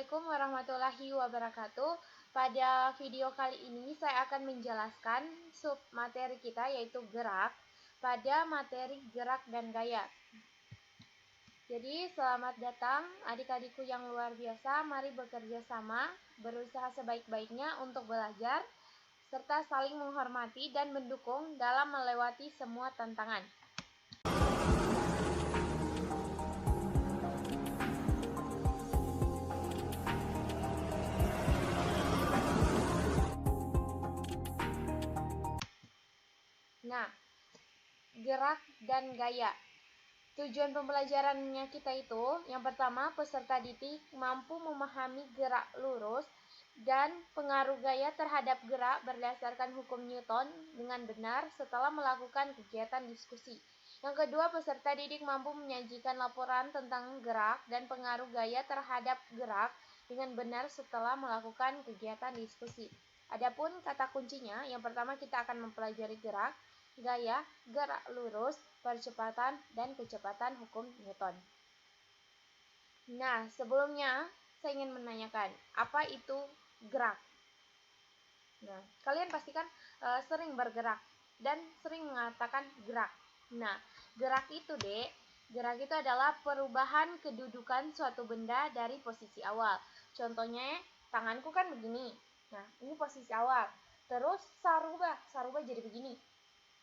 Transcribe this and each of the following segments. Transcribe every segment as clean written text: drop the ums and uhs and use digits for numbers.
Assalamualaikum warahmatullahi wabarakatuh. Pada video kali ini saya akan menjelaskan sub materi kita yaitu gerak pada materi gerak dan gaya. Jadi selamat datang adik-adikku yang luar biasa. Mari bekerja sama, berusaha sebaik-baiknya untuk belajar serta saling menghormati dan mendukung dalam melewati semua tantangan. Nah, gerak dan gaya. Tujuan pembelajarannya kita itu, yang pertama, peserta didik mampu memahami gerak lurus dan pengaruh gaya terhadap gerak berdasarkan hukum Newton dengan benar setelah melakukan kegiatan diskusi. Yang kedua, peserta didik mampu menyajikan laporan tentang gerak dan pengaruh gaya terhadap gerak dengan benar setelah melakukan kegiatan diskusi. Adapun kata kuncinya, yang pertama kita akan mempelajari gerak, gaya, gerak lurus, percepatan, dan kecepatan hukum Newton. Nah, sebelumnya saya ingin menanyakan, apa itu gerak? Nah, kalian pastikan sering bergerak dan sering mengatakan gerak. Nah, gerak itu, gerak itu adalah perubahan kedudukan suatu benda dari posisi awal. Contohnya, tanganku kan begini. Nah, ini posisi awal. Terus sarubah jadi begini.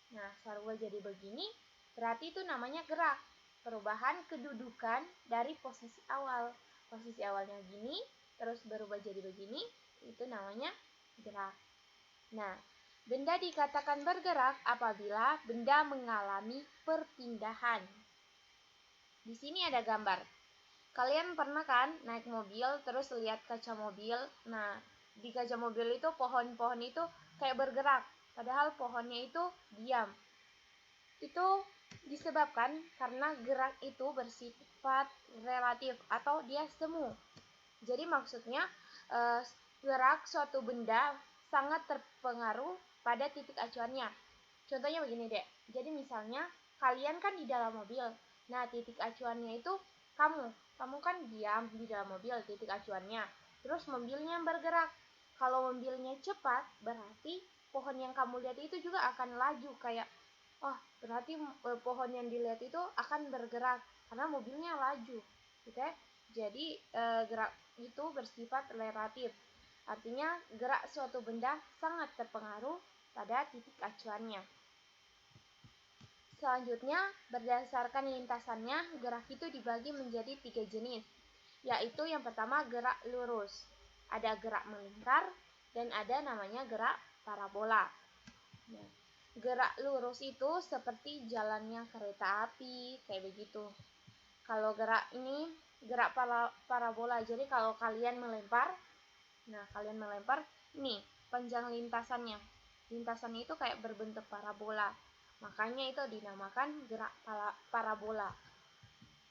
Nah, sarubah jadi begini, berarti itu namanya gerak. Perubahan kedudukan dari posisi awal. Posisi awalnya gini, terus berubah jadi begini, itu namanya gerak. Nah, benda dikatakan bergerak apabila benda mengalami perpindahan. Di sini ada gambar. Kalian pernah kan naik mobil terus lihat kaca mobil? Nah, di kaca mobil itu pohon-pohon itu kayak bergerak. Padahal pohonnya itu diam. Itu disebabkan karena gerak itu bersifat relatif atau dia semu. Jadi maksudnya gerak suatu benda sangat terpengaruh pada titik acuannya. Contohnya begini, Dek. Jadi misalnya kalian kan di dalam mobil. Nah, titik acuannya itu kamu kan diam di dalam mobil, titik acuannya. Terus mobilnya bergerak. Kalau mobilnya cepat, berarti pohon yang kamu lihat itu juga akan laju kayak, oh, berarti pohon yang dilihat itu akan bergerak karena mobilnya laju, gitu ya. Jadi gerak itu bersifat relatif. Artinya gerak suatu benda sangat terpengaruh pada titik acuannya. Selanjutnya, berdasarkan lintasannya, gerak itu dibagi menjadi 3 jenis, yaitu yang pertama gerak lurus. Ada gerak melingkar dan ada namanya gerak parabola. Nah, gerak lurus itu seperti jalannya kereta api, kayak begitu. Kalau gerak ini gerak parabola. Jadi kalau kalian melempar, ini panjang lintasannya. Lintasannya itu kayak berbentuk parabola. Makanya itu dinamakan gerak parabola.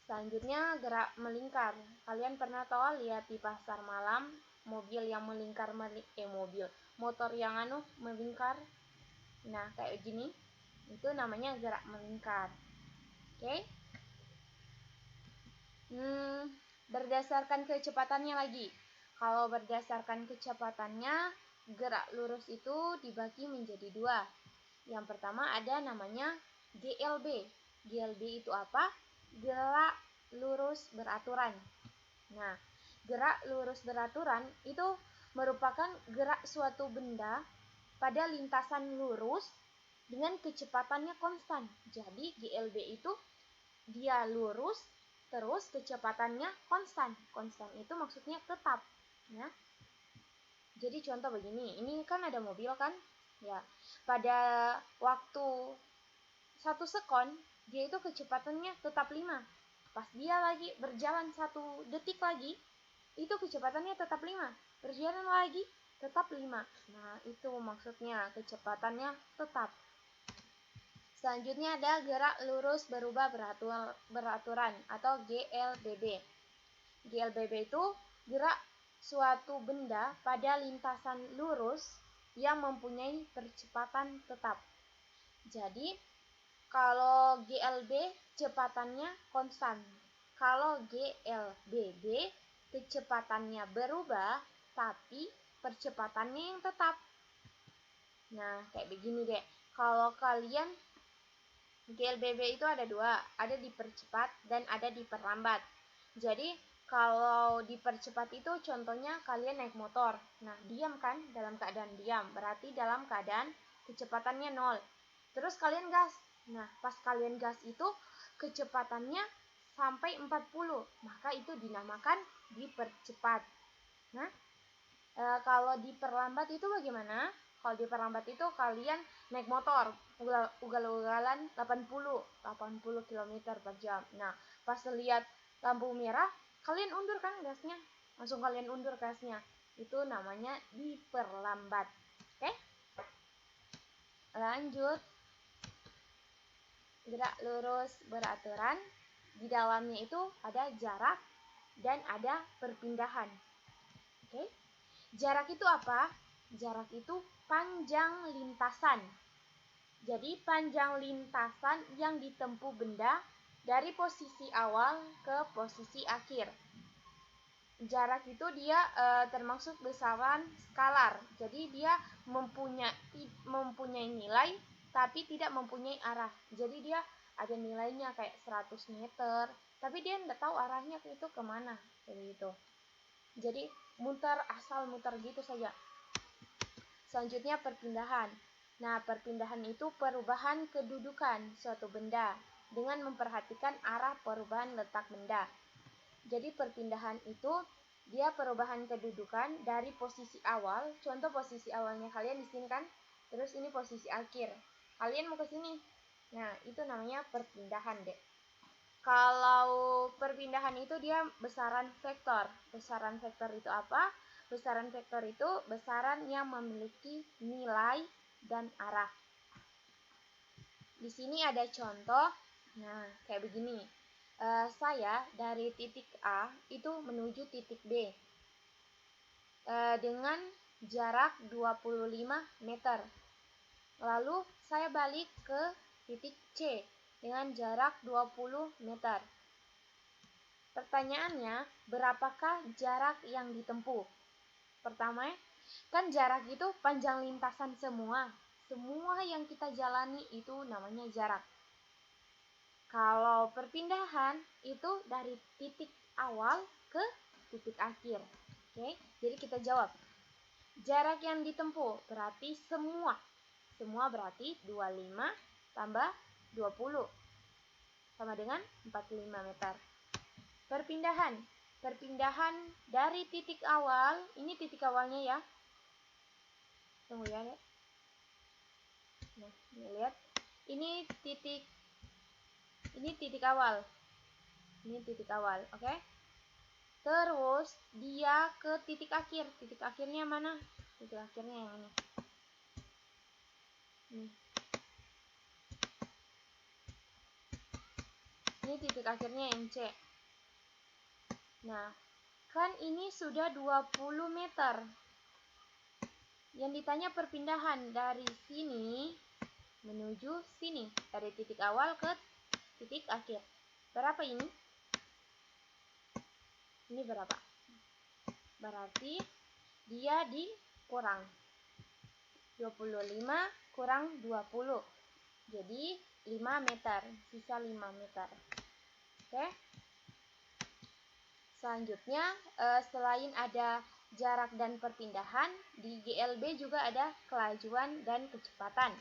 Selanjutnya gerak melingkar. Kalian pernah tahu lihat di pasar malam mobil yang melingkar, motor yang melingkar. Nah, kayak gini, itu namanya gerak melingkar. Oke? Berdasarkan kecepatannya lagi. Kalau berdasarkan kecepatannya, gerak lurus itu dibagi menjadi 2. Yang pertama ada namanya GLB. GLB itu apa? Gerak lurus beraturan. Nah, gerak lurus beraturan itu merupakan gerak suatu benda pada lintasan lurus dengan kecepatannya konstan. Jadi GLB itu dia lurus terus kecepatannya konstan. Konstan itu maksudnya tetap, ya. Jadi contoh begini, ini kan ada mobil kan? Ya. Pada waktu 1 sekon, dia itu kecepatannya tetap 5. Pas dia lagi berjalan 1 detik lagi, itu kecepatannya tetap 5. Berjalan lagi tetap 5. Nah, itu maksudnya kecepatannya tetap. Selanjutnya ada gerak lurus berubah beraturan atau GLBB. GLBB itu gerak suatu benda pada lintasan lurus yang mempunyai percepatan tetap. Jadi, kalau GLB kecepatannya konstan. Kalau GLBB kecepatannya berubah, tapi percepatannya yang tetap. Nah, kayak begini deh. Kalau kalian GLBB itu ada dua, ada dipercepat dan ada diperlambat. Jadi, kalau dipercepat itu contohnya kalian naik motor. Nah, diam kan? Dalam keadaan diam. Berarti dalam keadaan kecepatannya 0. Terus kalian gas. Nah, pas kalian gas itu kecepatannya sampai 40. Maka itu dinamakan dipercepat. Nah, kalau diperlambat itu bagaimana? Kalau diperlambat itu kalian naik motor ugal-ugalan 80 km per jam. Nah, pas lihat lampu merah, kalian undur kan gasnya? Langsung kalian undur gasnya. Itu namanya diperlambat. Oke? Lanjut. Gerak lurus beraturan. Di dalamnya itu ada jarak dan ada perpindahan. Oke? Jarak itu apa? Jarak itu panjang lintasan. Jadi panjang lintasan yang ditempuh benda dari posisi awal ke posisi akhir. Jarak itu dia termasuk besaran skalar. Jadi dia mempunyai nilai tapi tidak mempunyai arah. Jadi dia ada nilainya kayak 100 meter, tapi dia tidak tahu arahnya itu kemana. Gitu. Jadi asal muter gitu saja. Selanjutnya perpindahan. Nah, perpindahan itu perubahan kedudukan suatu benda dengan memperhatikan arah perubahan letak benda. Jadi perpindahan itu dia perubahan kedudukan dari posisi awal. Contoh posisi awalnya kalian di sini kan, terus ini posisi akhir. Kalian mau ke sini. Nah, itu namanya perpindahan deh. Kalau perpindahan itu dia besaran vektor. Besaran vektor itu apa? Besaran vektor itu besaran yang memiliki nilai dan arah. Di sini ada contoh. Nah, kayak begini. Saya dari titik A itu menuju titik B dengan jarak 25 meter. Lalu saya balik ke titik C dengan jarak 20 meter. Pertanyaannya, berapakah jarak yang ditempuh? Pertama, kan jarak itu panjang lintasan semua. Semua yang kita jalani itu namanya jarak. Kalau perpindahan itu dari titik awal ke titik akhir. Oke, jadi kita jawab. Jarak yang ditempuh berarti semua. Semua berarti 25 tambah 20. Sama dengan 45 meter. Perpindahan. Perpindahan dari titik awal, ini titik awalnya ya. Tunggu ya. Nah, ini lihat. Ini titik awal. Ini titik awal, oke? Terus dia ke titik akhir. Titik akhirnya mana? Titik akhirnya yang ini. Ini titik akhirnya yang C. Nah, kan ini sudah 20 meter. Yang ditanya perpindahan dari sini menuju sini. Dari titik awal ke titik akhir. Berapa ini? Ini berapa? Berarti dia dikurang. 25 kurang 20. Jadi 5 meter. Sisa 5 meter. Oke? Selanjutnya, selain ada jarak dan perpindahan, di GLB juga ada kelajuan dan kecepatan.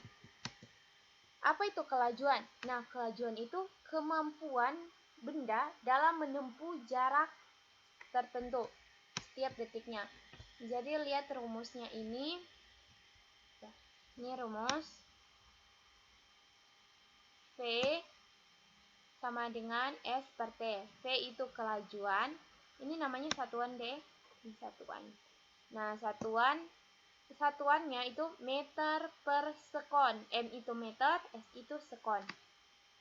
Apa itu kelajuan? Nah, kelajuan itu kemampuan benda dalam menempuh jarak tertentu setiap detiknya. Jadi lihat rumusnya ini. Ini rumus. V sama dengan S per T. V itu kelajuan. Ini namanya satuan D. Ini satuan. Nah, satuannya itu meter per sekon. M itu meter, S itu sekon.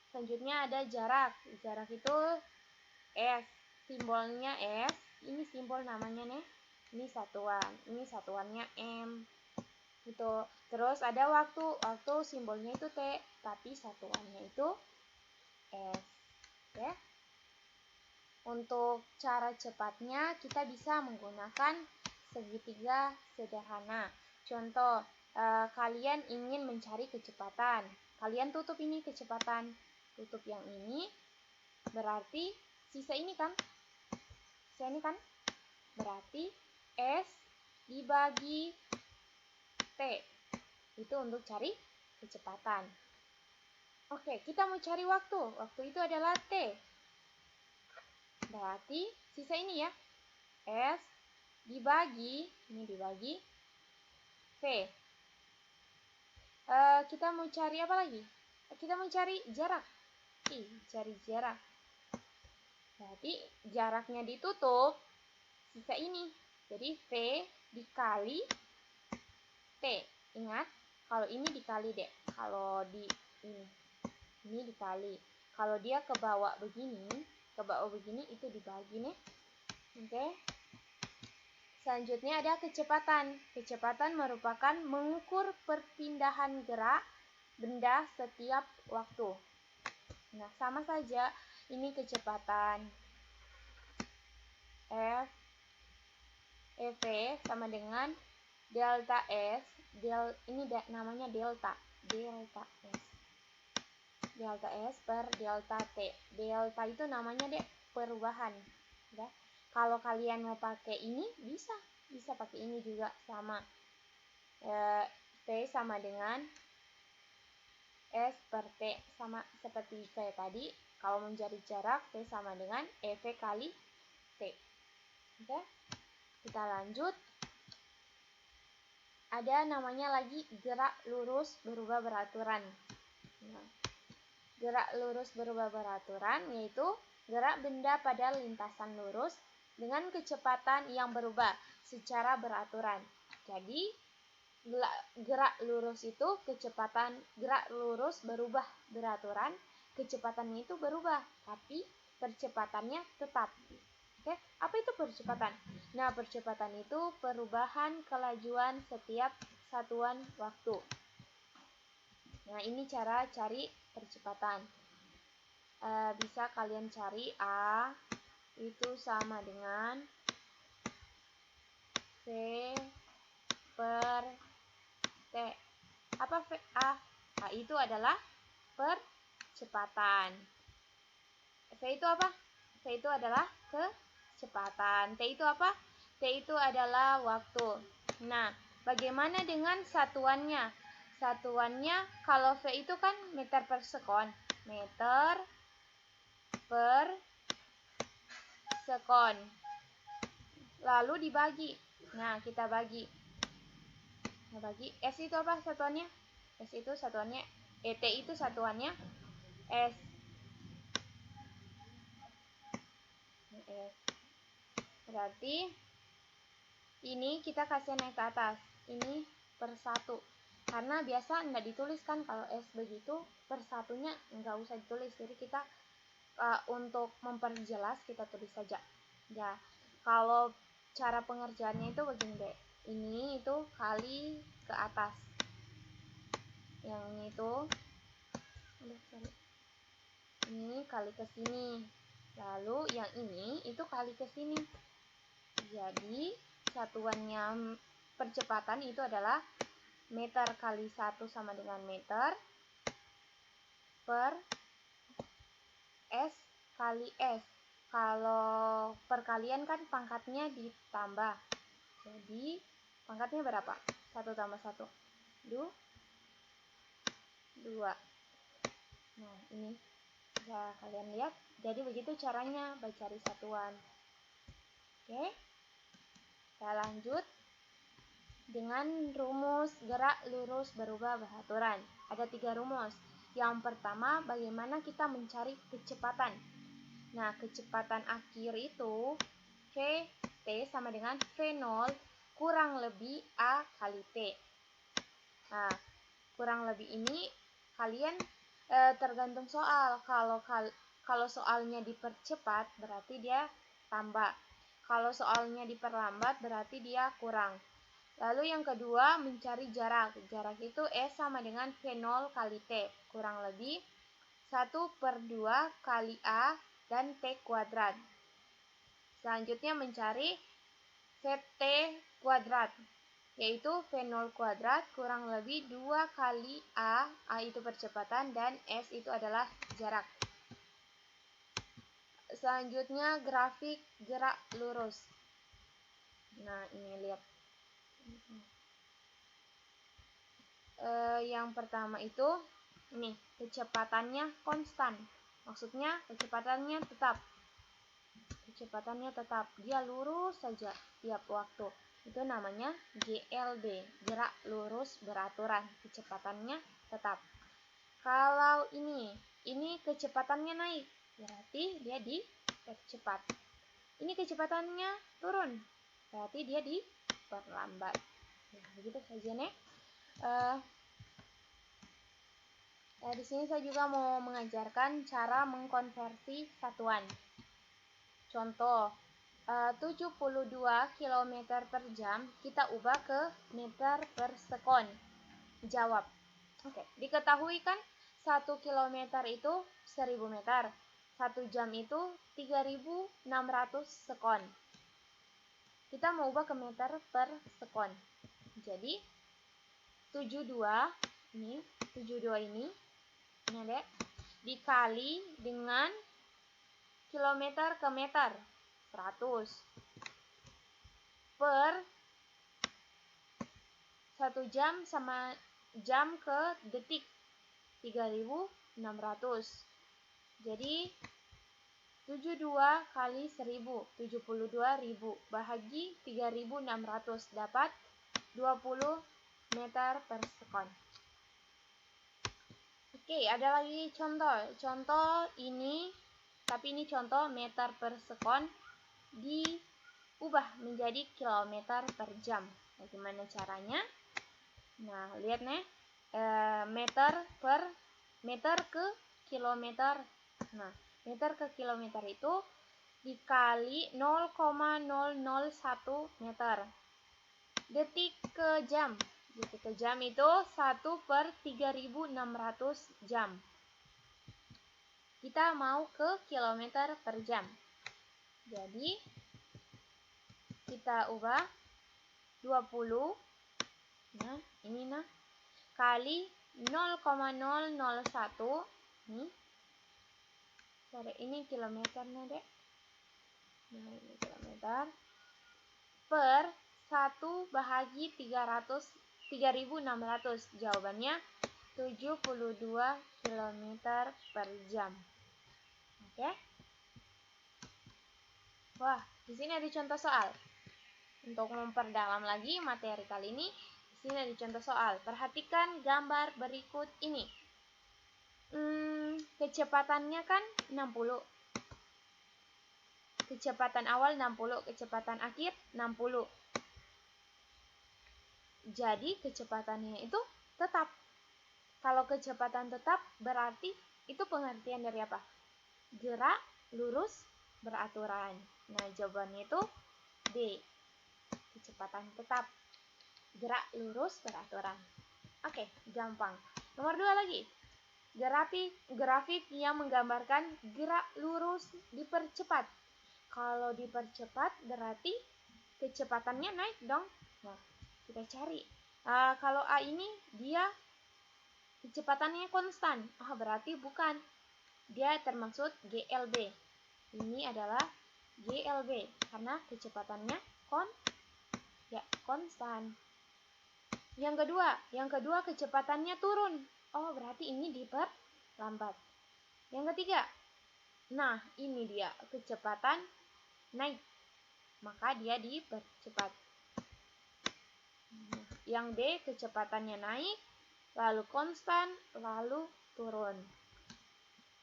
Selanjutnya ada jarak. Jarak itu S. Simbolnya S. Ini simbol namanya nih. Ini satuan. Ini satuannya M. Itu. Terus ada waktu. Waktu simbolnya itu T. Tapi satuannya itu S. Oke. Untuk cara cepatnya kita bisa menggunakan segitiga sederhana. Contoh, kalian ingin mencari kecepatan. Kalian tutup ini kecepatan. Tutup yang ini, berarti sisa ini kan? Sisa ini kan? Berarti S dibagi T. Itu untuk cari kecepatan. Oke, kita mau cari waktu. Waktu itu adalah T. Berarti sisa ini ya. S dibagi, ini dibagi V. Kita mau cari apa lagi? Kita mau cari jarak. Cari jarak. Berarti jaraknya ditutup, sisa ini. Jadi V dikali T. Ingat, kalau ini dikali dek. Kalau ini dikali. Kalau dia ke bawah begini itu dibagi nih. Oke. Selanjutnya ada kecepatan. Kecepatan merupakan mengukur perpindahan gerak benda setiap waktu. Nah, sama saja ini kecepatan. EV sama dengan delta S. Ini namanya delta S. Delta S per delta T. Delta itu namanya dek perubahan. Ya. Kalau kalian mau pakai ini bisa pakai ini juga sama. T sama dengan S per T, sama seperti kayak tadi. Kalau mencari jarak, T sama dengan EV kali T. Oke, kita lanjut. Ada namanya lagi gerak lurus berubah beraturan. Nah, gerak lurus berubah beraturan yaitu gerak benda pada lintasan lurus dengan kecepatan yang berubah secara beraturan. Jadi, gerak lurus itu gerak lurus berubah beraturan, kecepatannya itu berubah, tapi percepatannya tetap. Oke, apa itu percepatan? Nah, percepatan itu perubahan kelajuan setiap satuan waktu. Nah, ini cara cari percepatan. Bisa kalian cari A itu sama dengan V per T. Apa V? A itu adalah percepatan. V itu apa? V itu adalah kecepatan. T itu apa? T itu adalah waktu. Nah, bagaimana dengan satuannya? Satuannya kalau V itu kan meter per sekon. Meter per sekon. Lalu dibagi. Nah, kita bagi. Nah, bagi S itu apa satuannya? S itu satuannya T itu satuannya S. Berarti ini kita kasih naik ke atas. Ini per 1. Karena biasa nggak ditulis kan kalau S begitu, per satunya nggak usah ditulis. Jadi kita untuk memperjelas kita tulis saja. Ya, kalau cara pengerjaannya itu begini deh. Ini itu kali ke atas. Yang ini itu ini kali ke sini. Lalu yang ini itu kali ke sini. Jadi satuannya percepatan itu adalah meter kali 1 sama dengan meter per S kali S. Kalau perkalian kan pangkatnya ditambah. Jadi pangkatnya berapa? 1 tambah 1. 2. Nah, ini bisa kalian lihat. Jadi begitu caranya cari satuan. Oke. Kita lanjut dengan rumus gerak lurus berubah beraturan. Ada 3 rumus. Yang pertama, bagaimana kita mencari kecepatan. Nah, kecepatan akhir itu T sama dengan V0 kurang lebih A kali T. Nah, kurang lebih ini kalian tergantung soal. Kalau soalnya dipercepat berarti dia tambah. Kalau soalnya diperlambat berarti dia kurang. Lalu yang kedua mencari jarak. Jarak itu S sama dengan V0 kali T. Kurang lebih 1/2 kali A dan T kuadrat. Selanjutnya mencari VT kuadrat, yaitu V0 kuadrat kurang lebih 2 kali A itu percepatan, dan S itu adalah jarak. Selanjutnya grafik gerak lurus. Nah, ini lihat. Yang pertama itu, ini kecepatannya konstan. Maksudnya kecepatannya tetap. Kecepatannya tetap, dia lurus saja tiap waktu. Itu namanya GLB, gerak lurus beraturan. Kecepatannya tetap. Kalau ini kecepatannya naik, berarti dia dipercepat. Ini kecepatannya turun, berarti dia diperlambat. Nah, begitu saja nih. Di sini saya juga mau mengajarkan cara mengkonversi satuan. Contoh, 72 km per jam kita ubah ke meter per sekon. Jawab. Oke, diketahui kan 1 km itu 1000 meter. 1 jam itu 3600 sekon. Kita mau ubah ke meter per sekon. Jadi 72 ini Adek, dikali dengan kilometer ke meter 100 per 1 jam sama jam ke detik 3600. Jadi 72 kali 1000, 72.000 bahagi 3600 dapat 20 meter per sekon. Oke, ada lagi contoh ini, tapi ini contoh meter per sekon diubah menjadi kilometer per jam. Bagaimana caranya? Nah, lihat nih, meter ke kilometer. Nah, meter ke kilometer itu dikali 0,001 meter. Detik ke jam. Detik ke jam itu 1 per 3600 jam. Kita mau ke kilometer per jam. Jadi, kita ubah 20. Nah, ini kali 0,001. Ini kilometernya, Dek. Nah, ini kilometer per 1 bahagi 3600. Jawabannya 72 km per jam. Oke. Wah, di sini ada contoh soal. Untuk memperdalam lagi materi kali ini, di sini ada contoh soal. Perhatikan gambar berikut ini. Kecepatannya kan 60. Kecepatan awal 60, kecepatan akhir 60. Jadi kecepatannya itu tetap. Kalau kecepatan tetap berarti itu pengertian dari apa? Gerak lurus beraturan. Nah, jawabannya itu D. Kecepatan tetap. Gerak lurus beraturan. Oke, gampang. Nomor 2 lagi. Grafik yang menggambarkan gerak lurus dipercepat. Kalau dipercepat berarti kecepatannya naik dong. Nah, kita cari. Kalau A ini dia kecepatannya konstan. Berarti bukan. Dia termaksud GLB. Ini adalah GLB karena kecepatannya konstan. Yang kedua kecepatannya turun. Berarti ini diperlambat. Yang ketiga, nah ini dia kecepatan naik, maka dia dipercepat. Yang D kecepatannya naik, lalu konstan, lalu turun.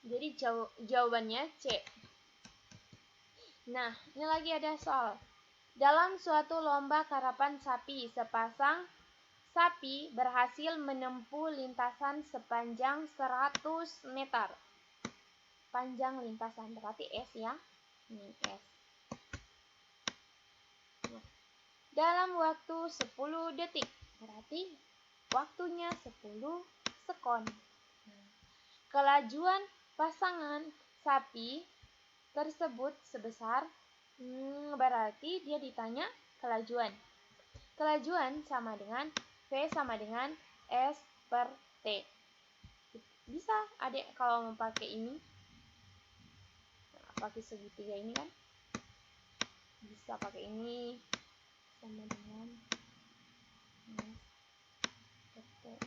Jadi jawabannya C. Nah, ini lagi ada soal. Dalam suatu lomba karapan sapi, sepasang sapi berhasil menempuh lintasan sepanjang 100 meter. Panjang lintasan berarti S ya. Ini S. Dalam waktu 10 detik. Berarti waktunya 10 sekon. Kelajuan pasangan sapi tersebut sebesar Berarti dia ditanya kelajuan. Kelajuan sama dengan V sama dengan S per T. Bisa adik kalau mau pakai ini. Pakai segitiga ini kan. Bisa pakai ini. Sama dengan S per T.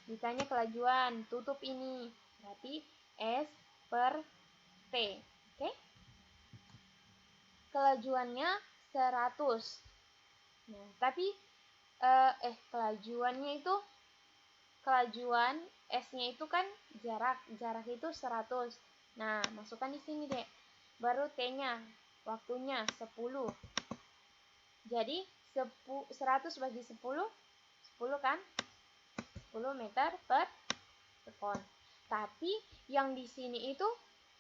Ditanya kelajuan, tutup ini. Berarti S per T. Oke? Kelajuannya 100. Nah, tapi kelajuannya itu kelajuan S-nya itu kan jarak itu 100. Nah, masukkan di sini, Dek. Baru T-nya, waktunya 10. Jadi 100 bagi 10 kan? 10 meter per sekon. Tapi yang di sini itu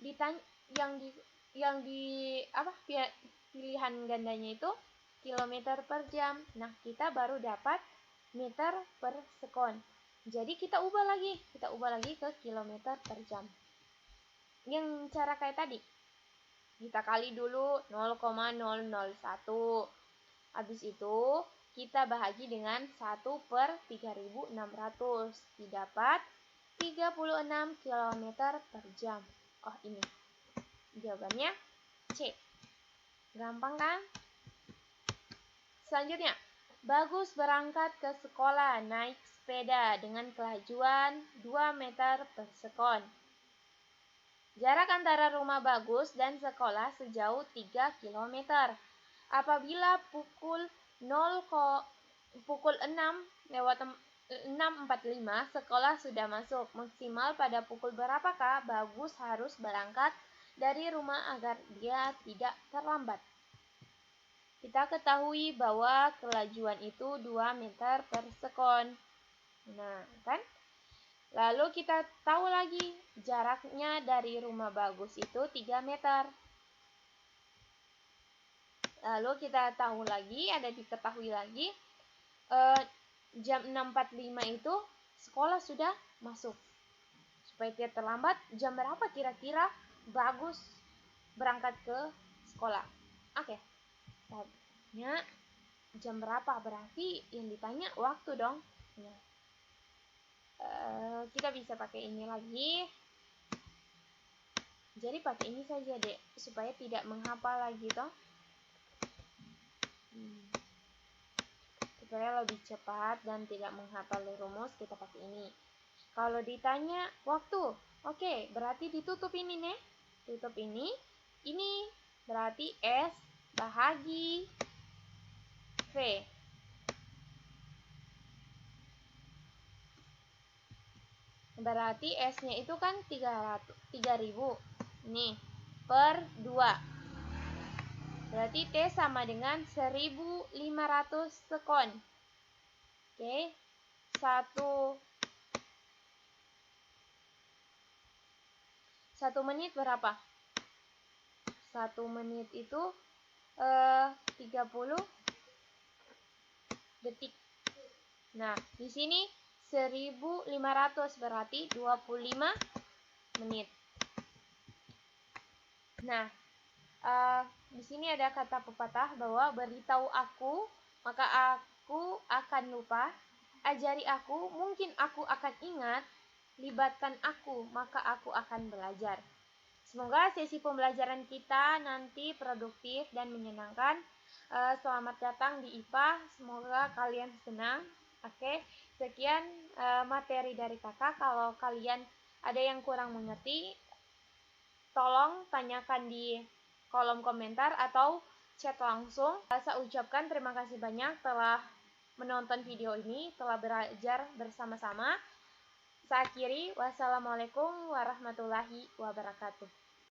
ditanya pilihan gandanya itu kilometer per jam. Nah, kita baru dapat meter per sekon. Jadi kita ubah lagi ke kilometer per jam. Yang cara kayak tadi. Kita kali dulu 0,001. Habis itu kita bahagi dengan 1 per 3600. Didapat 36 km per jam. Oh, ini. Jawabannya C. Gampang kan? Selanjutnya, Bagus berangkat ke sekolah naik sepeda dengan kelajuan 2 meter per sekon. Jarak antara rumah Bagus dan sekolah sejauh 3 km. Apabila pukul 6.45 sekolah sudah masuk. Maksimal pada pukul berapakah Bagus harus berangkat dari rumah agar dia tidak terlambat? Kita ketahui bahwa kelajuan itu 2 meter per sekon. Nah, kan? Lalu kita tahu lagi jaraknya dari rumah Bagus itu 3 meter. Lalu kita tahu lagi, diketahui lagi, jam 6.45 itu sekolah sudah masuk. Supaya tidak terlambat, jam berapa kira-kira Bagus berangkat ke sekolah? Oke. Tanya jam berapa, berarti yang ditanya waktu dong. Nah, kita bisa pakai ini lagi. Jadi pakai ini saja, Dek, supaya tidak menghafal lagi toh. Supaya lebih cepat dan tidak menghafal rumus, kita pakai ini. Kalau ditanya waktu, oke, berarti ditutup ini, nih. Tutup ini. Ini berarti S bahagi V. Berarti S-nya itu kan 3000. Nih, per 2. Berarti T sama dengan 1500 sekon. Oke. 1 menit berapa? 1 menit itu 30 detik. Nah, di sini 1500 berarti 25 menit. Nah, di sini ada kata pepatah bahwa beritahu aku, maka aku akan lupa. Ajari aku, mungkin aku akan ingat. Libatkan aku, maka aku akan belajar. Semoga sesi pembelajaran kita nanti produktif dan menyenangkan. Selamat datang di IPA. Semoga kalian senang. Oke, sekian materi dari kakak. Kalau kalian ada yang kurang mengerti, tolong tanyakan di kolom komentar atau chat langsung. Saya ucapkan terima kasih banyak telah menonton video ini, telah belajar bersama-sama. Saya akhiri, wassalamualaikum warahmatullahi wabarakatuh.